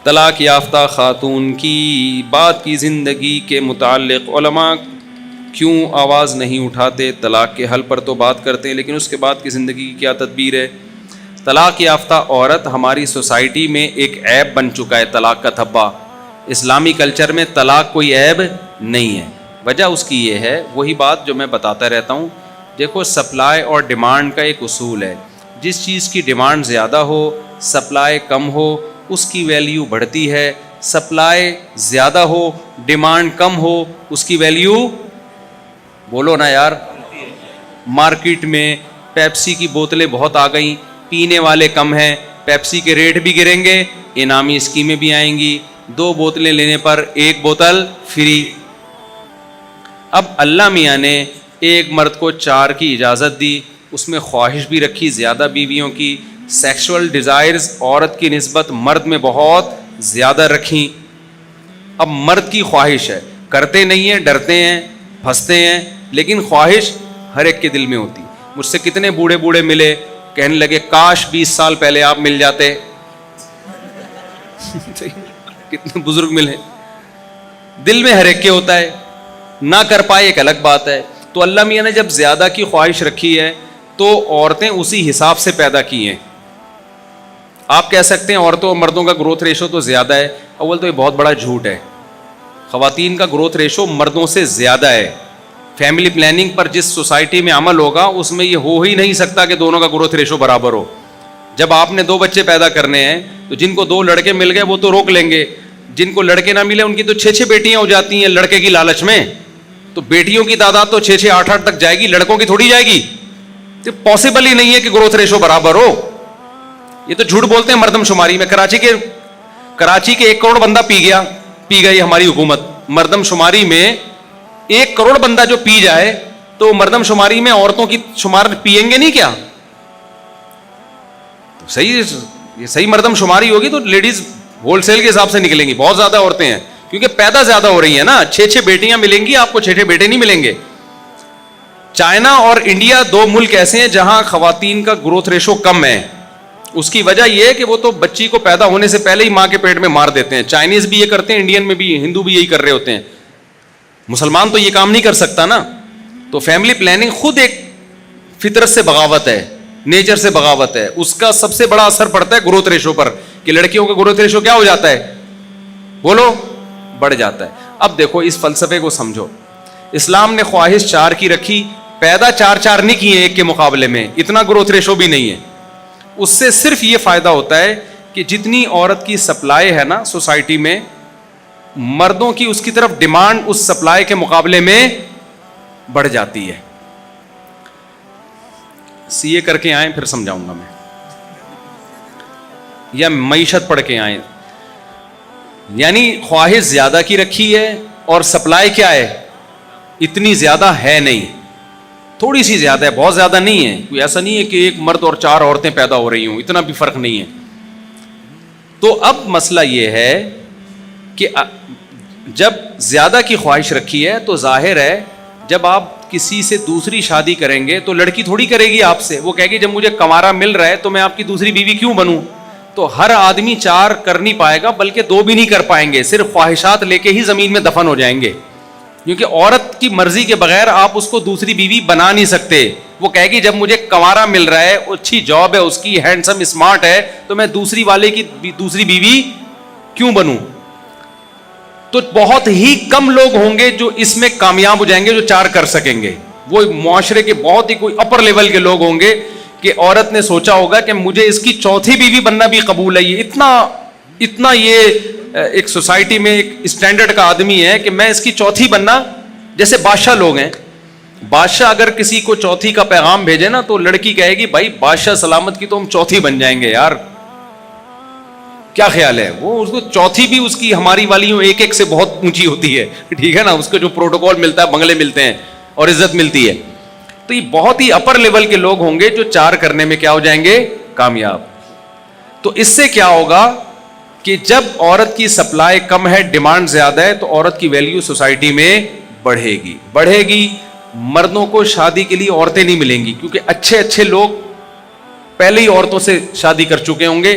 طلاق یافتہ خاتون کی بعد کی زندگی کے متعلق علماء کیوں آواز نہیں اٹھاتے؟ طلاق کے حل پر تو بات کرتے ہیں، لیکن اس کے بعد کی زندگی کی کیا تدبیر ہے؟ طلاق یافتہ عورت ہماری سوسائٹی میں ایک عیب بن چکا ہے، طلاق کا دھبا۔ اسلامی کلچر میں طلاق کوئی عیب نہیں ہے۔ وجہ اس کی یہ ہے، وہی بات جو میں بتاتا رہتا ہوں، دیکھو سپلائی اور ڈیمانڈ کا ایک اصول ہے، جس چیز کی ڈیمانڈ زیادہ ہو، سپلائی کم ہو، اس کی ویلیو بڑھتی ہے۔ سپلائی زیادہ ہو، ڈیمانڈ کم ہو، اس کی ویلیو، بولو نا یار، مارکیٹ میں پیپسی کی بوتلیں بہت آ گئیں، پینے والے کم ہیں، پیپسی کے ریٹ بھی گریں گے، انعامی اسکیمیں بھی آئیں گی، 2 بوتلیں لینے پر 1 بوتل فری۔ اب اللہ میاں نے ایک مرد کو 4 کی اجازت دی، اس میں خواہش بھی رکھی زیادہ بیویوں کی، سیکشول ڈیزائرز عورت کی نسبت مرد میں بہت زیادہ رکھیں۔ اب مرد کی خواہش ہے، کرتے نہیں ہیں، ڈرتے ہیں، پھنستے ہیں، لیکن خواہش ہر ایک کے دل میں ہوتی۔ مجھ سے کتنے بوڑھے بوڑھے ملے، کہنے لگے کاش 20 سال پہلے آپ مل جاتے۔ کتنے بزرگ ملے، دل میں ہر ایک کے ہوتا ہے، نہ کر پائے ایک الگ بات ہے۔ تو اللہ میاں نے جب زیادہ کی خواہش رکھی ہے تو عورتیں اسی حساب سے پیدا کی ہیں۔ آپ کہہ سکتے ہیں عورتوں اور مردوں کا گروتھ ریشو تو زیادہ ہے، اول تو یہ بہت بڑا جھوٹ ہے۔ خواتین کا گروتھ ریشو مردوں سے زیادہ ہے۔ فیملی پلاننگ پر جس سوسائٹی میں عمل ہوگا اس میں یہ ہو ہی نہیں سکتا کہ دونوں کا گروتھ ریشو برابر ہو۔ جب آپ نے 2 بچے پیدا کرنے ہیں تو جن کو 2 لڑکے مل گئے وہ تو روک لیں گے، جن کو لڑکے نہ ملے ان کی تو 6 بیٹیاں ہو جاتی ہیں لڑکے کی لالچ میں۔ تو بیٹیوں کی تعداد تو 6 8 تک جائے گی، لڑکوں کی تھوڑی جائے گی۔ تو پاسبل ہی نہیں ہے کہ گروتھ ریشو برابر ہو۔ یہ تو جھوٹ بولتے ہیں مردم شماری میں۔ کراچی کے 1 کروڑ بندہ پی گئی ہماری حکومت۔ مردم شماری میں 1 کروڑ بندہ جو پی جائے تو مردم شماری میں عورتوں کی شمار پیئیں گے نہیں کیا؟ تو صحیح مردم شماری ہوگی تو لیڈیز ہول سیل کے حساب سے نکلیں گی، بہت زیادہ عورتیں ہیں کیونکہ پیدا زیادہ ہو رہی ہیں نا۔ 6 بیٹیاں ملیں گی آپ کو، 6 بیٹے نہیں ملیں گے۔ چائنا اور انڈیا 2 ملک ایسے ہیں جہاں خواتین کا گروتھ ریشو کم ہے۔ اس کی وجہ یہ ہے کہ وہ تو بچی کو پیدا ہونے سے پہلے ہی ماں کے پیٹ میں مار دیتے ہیں۔ چائنیز بھی یہ کرتے ہیں، انڈین میں بھی، ہندو بھی یہی کر رہے ہوتے ہیں۔ مسلمان تو یہ کام نہیں کر سکتا نا۔ تو فیملی پلاننگ خود ایک فطرت سے بغاوت ہے، نیچر سے بغاوت ہے۔ اس کا سب سے بڑا اثر پڑتا ہے گروتھ ریشو پر، کہ لڑکیوں کا گروتھ ریشو کیا ہو جاتا ہے؟ بولو، بڑھ جاتا ہے۔ اب دیکھو اس فلسفے کو سمجھو۔ اسلام نے خواہش 4 کی رکھی، پیدا 4 نہیں کیے ایک کے مقابلے میں، اتنا گروتھ ریشو بھی نہیں ہے۔ اس سے صرف یہ فائدہ ہوتا ہے کہ جتنی عورت کی سپلائی ہے نا سوسائٹی میں، مردوں کی اس کی طرف ڈیمانڈ اس سپلائی کے مقابلے میں بڑھ جاتی ہے۔ CA کر کے آئیں پھر سمجھاؤں گا میں، یا معیشت پڑھ کے آئیں۔ یعنی خواہش زیادہ کی رکھی ہے اور سپلائی کیا ہے؟ اتنی زیادہ ہے نہیں، تھوڑی سی زیادہ ہے، بہت زیادہ نہیں ہے۔ کوئی ایسا نہیں ہے کہ 1 مرد اور 4 عورتیں پیدا ہو رہی ہوں، اتنا بھی فرق نہیں ہے۔ تو اب مسئلہ یہ ہے کہ جب زیادہ کی خواہش رکھی ہے تو ظاہر ہے جب آپ کسی سے دوسری شادی کریں گے تو لڑکی تھوڑی کرے گی آپ سے، وہ کہے گی جب مجھے کنوارا مل رہا ہے تو میں آپ کی دوسری بیوی کیوں بنوں؟ تو ہر آدمی 4 کر نہیں پائے گا، بلکہ 2 بھی نہیں کر پائیں گے، صرف خواہشات لے کے ہی زمین میں دفن ہو جائیں گے۔ کیونکہ عورت کی مرضی کے بغیر آپ اس کو دوسری بیوی بنا نہیں سکتے۔ وہ کہے گی جب مجھے کنوارا مل رہا ہے، اچھی جاب ہے اس کی، ہینڈسم اسمارٹ ہے، تو میں دوسری والے کی دوسری بیوی کیوں بنوں؟ تو بہت ہی کم لوگ ہوں گے جو اس میں کامیاب ہو جائیں گے، جو 4 کر سکیں گے۔ وہ معاشرے کے بہت ہی کوئی اپر لیول کے لوگ ہوں گے کہ عورت نے سوچا ہوگا کہ مجھے اس کی 4تھی بیوی بننا بھی قبول ہے۔ یہ اتنا یہ ایک سوسائٹی میں ایک اسٹینڈرڈ کا آدمی ہے کہ میں اس کی 4تھی بننا۔ جیسے بادشاہ لوگ ہیں، بادشاہ اگر کسی کو 4تھی کا پیغام بھیجے نا تو لڑکی کہے گی بھائی بادشاہ سلامت کی تو ہم 4تھی بن جائیں گے یار، کیا خیال ہے؟ وہ اس کو 4تھی بھی اس کی ہماری والیوں 1 سے بہت اونچی ہوتی ہے، ٹھیک ہے نا، اس کو جو پروٹوکول ملتا ہے، بنگلے ملتے ہیں اور عزت ملتی ہے۔ تو یہ بہت ہی اپر لیول کے لوگ ہوں گے جو 4 کرنے میں کیا ہو جائیں گے؟ کامیاب۔ تو اس سے کیا ہوگا کہ جب عورت کی سپلائی کم ہے، ڈیمانڈ زیادہ ہے، تو عورت کی ویلیو سوسائٹی میں بڑھے گی۔ مردوں کو شادی کے لیے عورتیں نہیں ملیں گی، کیونکہ اچھے لوگ پہلے ہی عورتوں سے شادی کر چکے ہوں گے،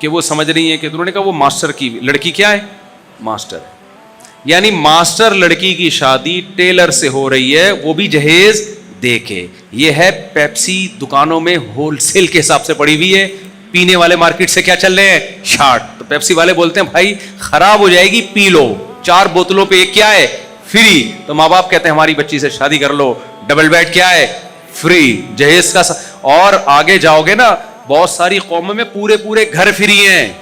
کہ وہ سمجھ رہی ہیں کہ انہوں نے کہا وہ ماسٹر کی لڑکی کیا ہے؟ ماسٹر ہے. یعنی ماسٹر لڑکی کی شادی ٹیلر سے ہو رہی ہے, وہ بھی جہیز دے کے. یہ ہے پیپسی دکانوں میں ہول سیل کے حساب سے پڑی ہوئی ہے, پینے والے مارکیٹ سے کیا چل رہے ہیں؟ شارٹ. تو پیپسی والے بولتے ہیں بھائی خراب ہو جائے گی, پی لو, 4 بوتلوں پہ ایک کیا ہے؟ فری. تو ماں باپ کہتے ہیں ہماری بچی سے شادی کر لو, ڈبل بیڈ کیا ہے؟ فری. جہیز کا اور آگے جاؤ گے نا, بہت ساری قوموں میں پورے گھر فری ہیں.